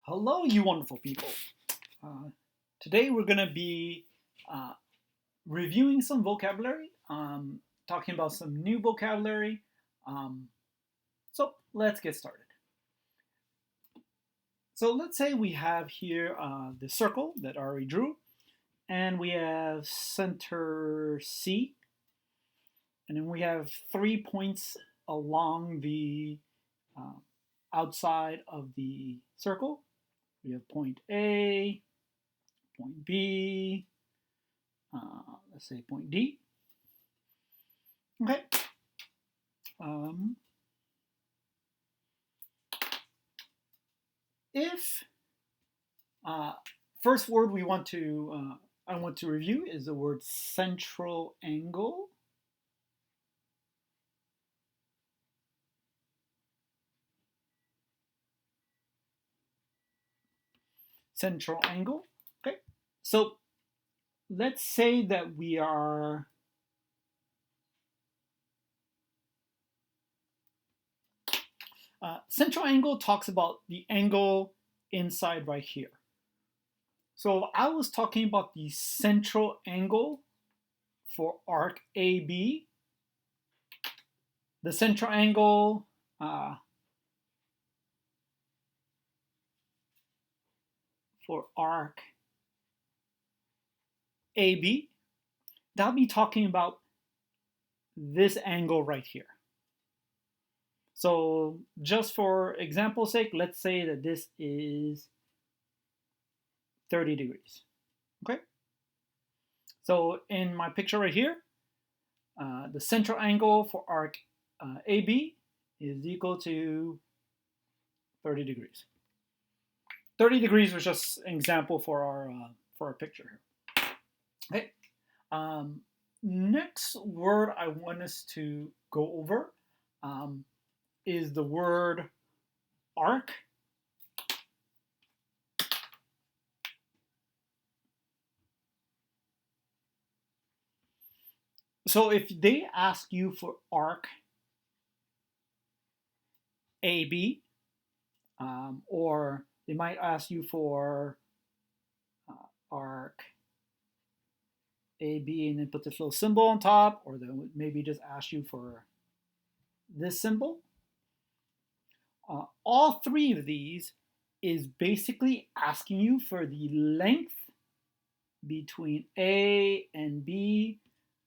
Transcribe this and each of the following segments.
Hello, you wonderful people. Uh, Today we're going to be uh, reviewing some vocabulary, talking about some new vocabulary. Um, so let's get started. So let's say we have here the circle that I already drew, and we have center C, and then we have 3 points along the uh, outside of the circle. We have point A, point B, let's say point D. Okay. Um, if uh, First word we want to I want to review is the word central angle. Central angle. Okay. So let's say that we are central angle talks about the angle inside right here. So I was talking about the central angle for arc AB. The central angle for arc AB, that'll be talking about this angle right here. So just for example's sake, let's say that this is 30 degrees. Okay. So in my picture right here, the central angle for arc AB is equal to 30 degrees. 30 degrees was just an example for our picture here. Okay. Next word I want us to go over is the word arc. So if they ask you for arc AB, or they might ask you for arc AB and then put this little symbol on top, or they would maybe just ask you for this symbol. All three of these is basically asking you for the length between A and B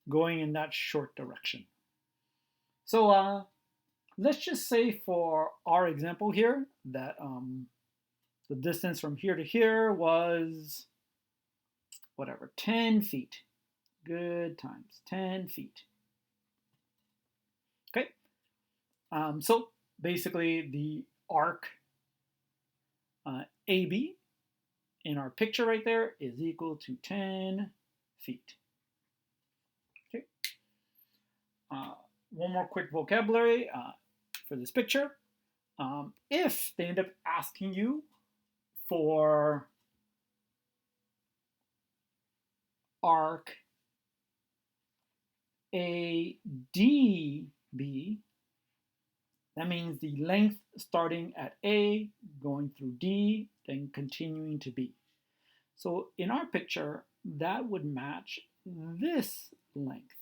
going in that short direction. So let's just say for our example here that the distance from here to here was whatever, 10 feet. Good times, 10 feet. Okay, so basically the arc AB in our picture right there is equal to 10 feet. Okay. One more quick vocabulary for this picture. If they end up asking you for arc ADB, that means the length starting at A, going through D, then continuing to B. So in our picture, that would match this length.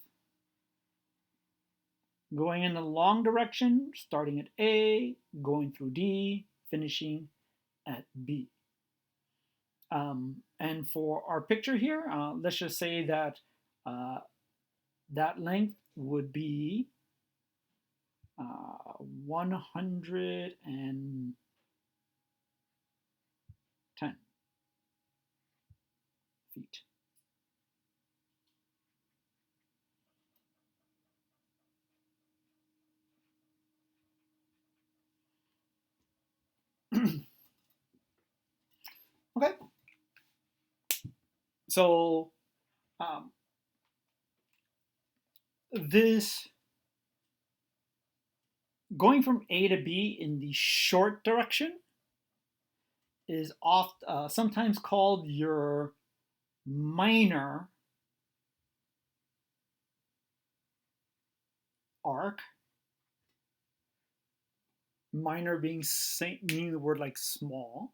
Going in the long direction, starting at A, going through D, finishing at B. And for our picture here, let's just say that that length would be 110 feet. Okay. So this going from A to B in the short direction is sometimes called your minor arc. Minor being meaning the word like small.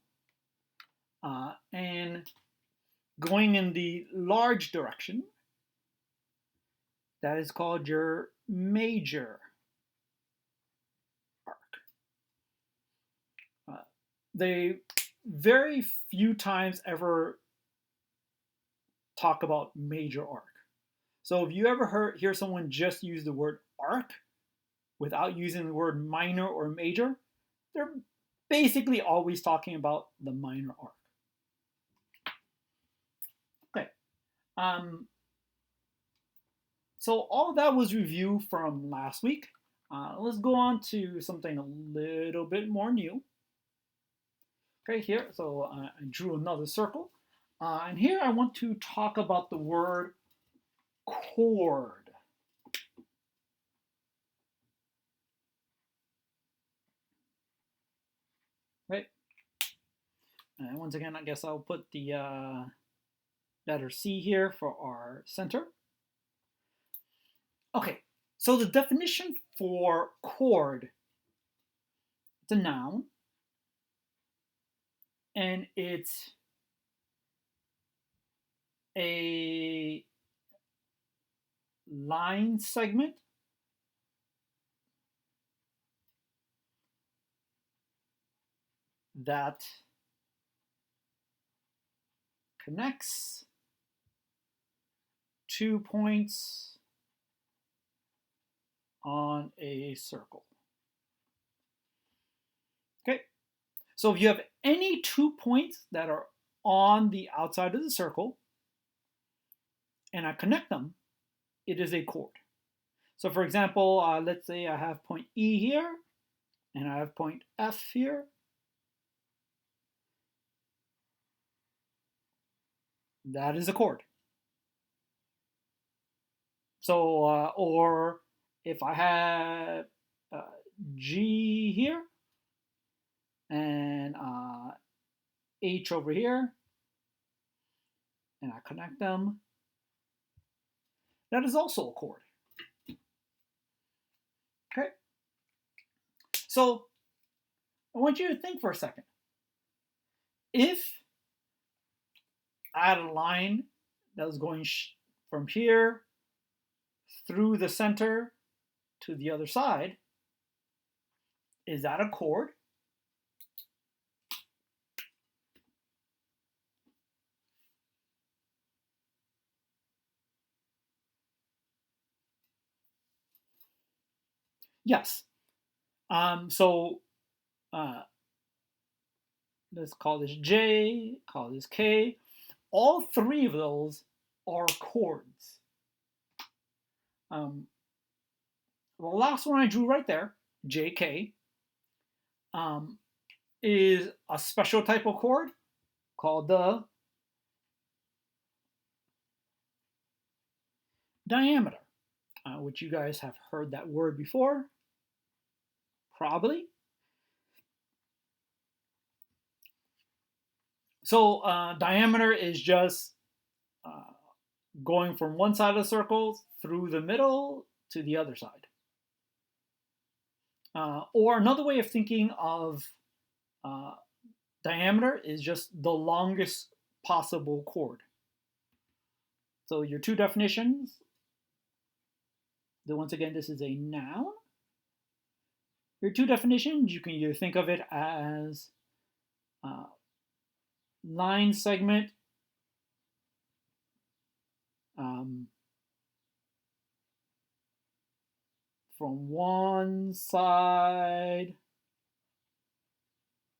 and going in the large direction, that is called your major arc. They very few times ever talk about major arc. So if you ever hear someone just use the word arc without using the word minor or major, they're basically always talking about the minor arc. Okay. So all that was review from last week. Let's go on to something a little bit more new. Okay, here, so I drew another circle. And here I want to talk about the word chord. Right? And once again, I guess I'll put the letter C here for our center. Okay, so the definition for chord, it's a noun, and it's a line segment that connects 2 points on a circle. Okay, so if you have any 2 points that are on the outside of the circle and I connect them, it is a chord. So for example, let's say I have point E here and I have point F here. That is a chord. So, or if I have G here and H over here, and I connect them, that is also a chord. Okay? So, I want you to think for a second. If I had a line that was going from here through the center to the other side, is that a chord? Yes. So let's call this J, call this K. All three of those are chords. The last one I drew right there, JK, is a special type of chord called the diameter, which you guys have heard that word before, probably. So diameter is just going from one side of the circle through the middle to the other side. Or another way of thinking of diameter is just the longest possible chord. So your two definitions, once again, this is a noun. Your two definitions, you can either think of it as line segment from one side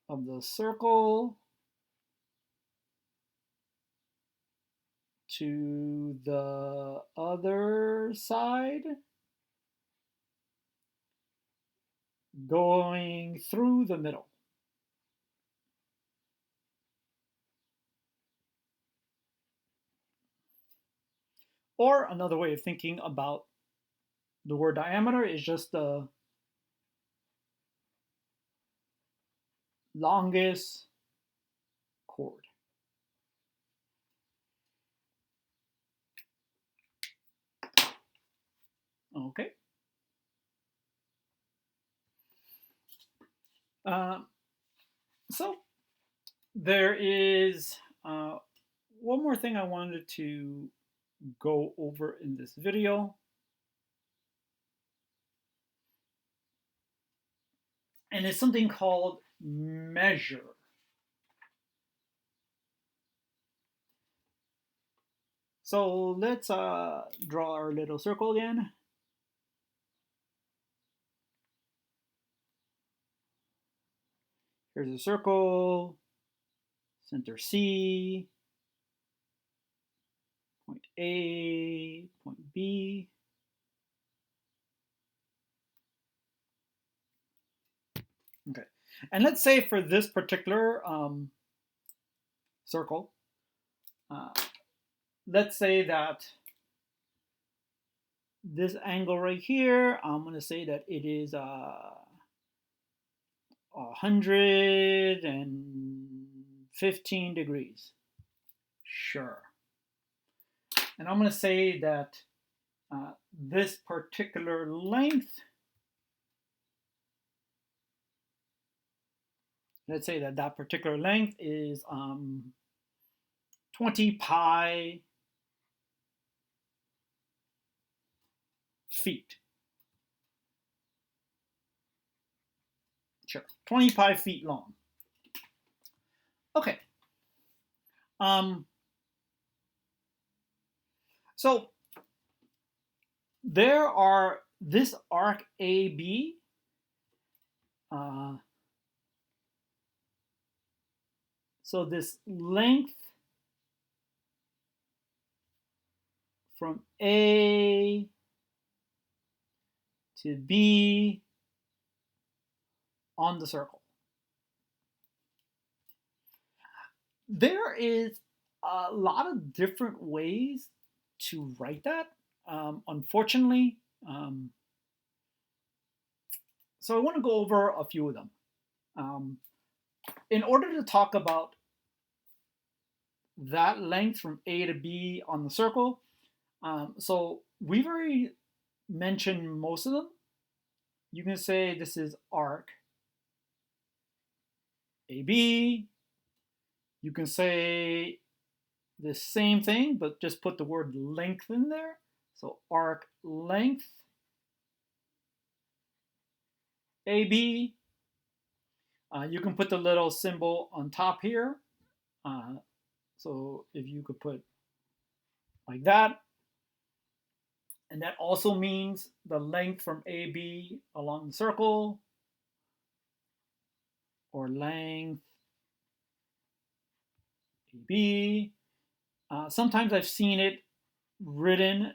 of the circle to the other side, going through the middle. Or another way of thinking about the word diameter is just the longest chord. Okay. So There is one more thing I wanted to go over in this video, and it's something called measure. So let's draw our little circle again. Here's a circle, center C, point A, point B. Okay, and let's say for this particular circle, uh, let's say that this angle right here, I'm going to say that it is 115 degrees. Sure. And I'm going to say that this particular length, let's say that that particular length is 20 pi feet. Sure, 20 pi feet long. Okay. So there are this arc AB. So this length from A to B on the circle. There is a lot of different ways to write that. Unfortunately, so I want to go over a few of them. In order to talk about that length from A to B on the circle, so we've already mentioned most of them. You can say this is arc AB. You can say the same thing, but just put the word length in there. So arc length AB. You can put the little symbol on top here. So if you could put like that, and that also means the length from AB along the circle, or length AB. Sometimes I've seen it written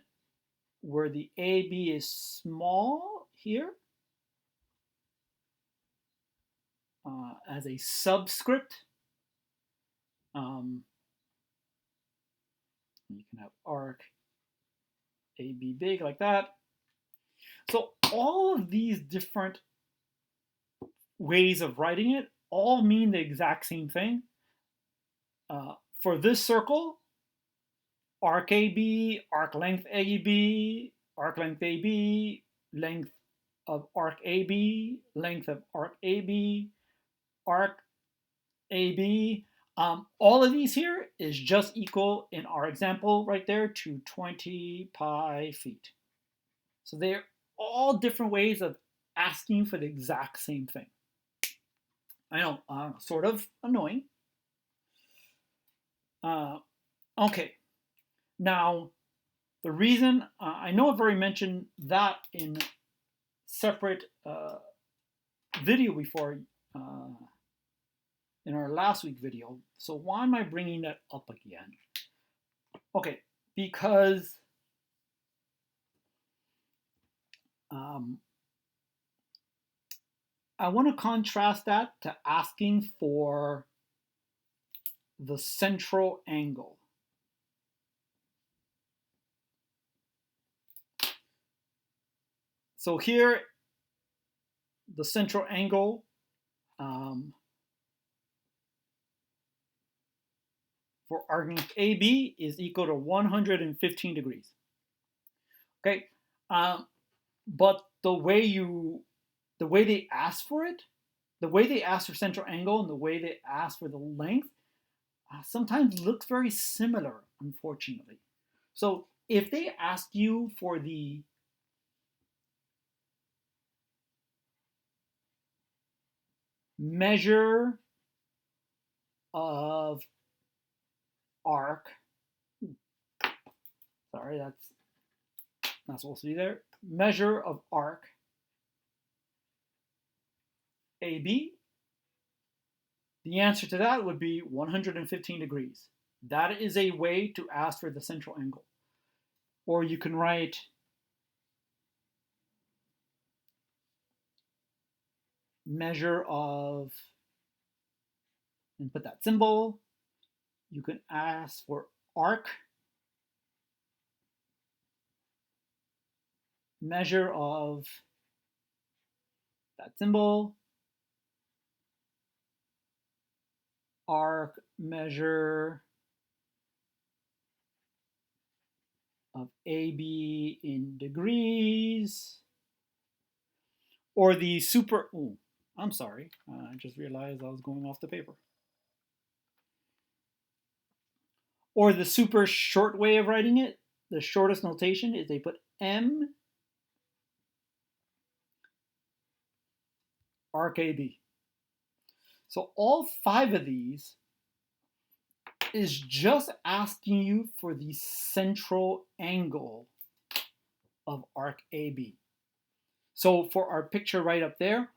where the AB is small here as a subscript. You can have arc AB big like that. So all of these different ways of writing it all mean the exact same thing. For this circle, arc AB, arc length AB, arc length AB, length of arc AB, length of arc AB, arc AB. All of these here is just equal in our example right there to 20 pi feet. So they're all different ways of asking for the exact same thing. I know, sort of annoying. Okay, now the reason, I know I've already mentioned that in separate video before in our last week video. So why am I bringing that up again? Okay, because I want to contrast that to asking for the central angle. So here, the central angle for arc length AB is equal to 115 degrees. Okay, but the way they ask for it, the way they ask for central angle and the way they ask for the length sometimes looks very similar, unfortunately. So if they ask you for the measure of arc, sorry, that's not supposed to be there, measure of arc AB, the answer to that would be 115 degrees. That is a way to ask for the central angle. Or you can write measure of, and put that symbol. You can ask for arc, measure of that symbol, arc measure of AB in degrees, or the super, oh, I'm sorry, I just realized I was going off the paper. Or the super short way of writing it, the shortest notation is they put M arc AB. So all 5 of these is just asking you for the central angle of arc AB. So for our picture right up there,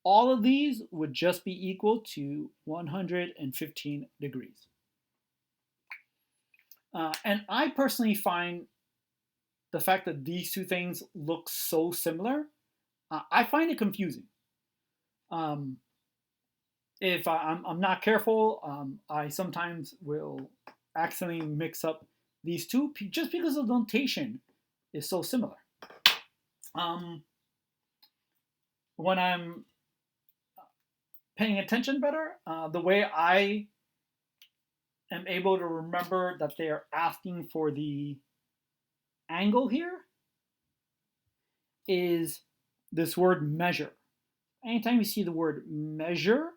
all of these would just be equal to 115 degrees. And I personally find the fact that these two things look so similar, I find it confusing. If I'm not careful, I sometimes will accidentally mix up these two just because the notation is so similar. When I'm paying attention better, the way I am able to remember that they are asking for the angle here is this word measure. Anytime you see the word measure,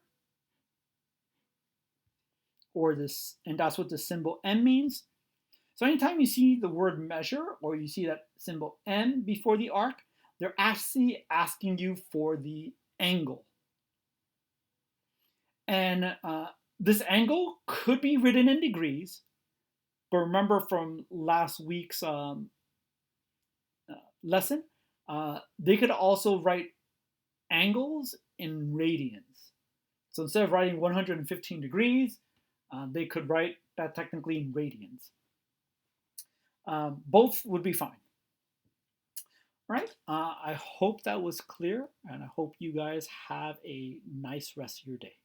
or this, and that's what the symbol M means. So anytime you see the word measure, or you see that symbol M before the arc, they're actually asking you for the angle. And this angle could be written in degrees, but remember from last week's lesson, they could also write angles in radians. So instead of writing 115 degrees, they could write that technically in radians. Both would be fine. All right, I hope that was clear, and I hope you guys have a nice rest of your day.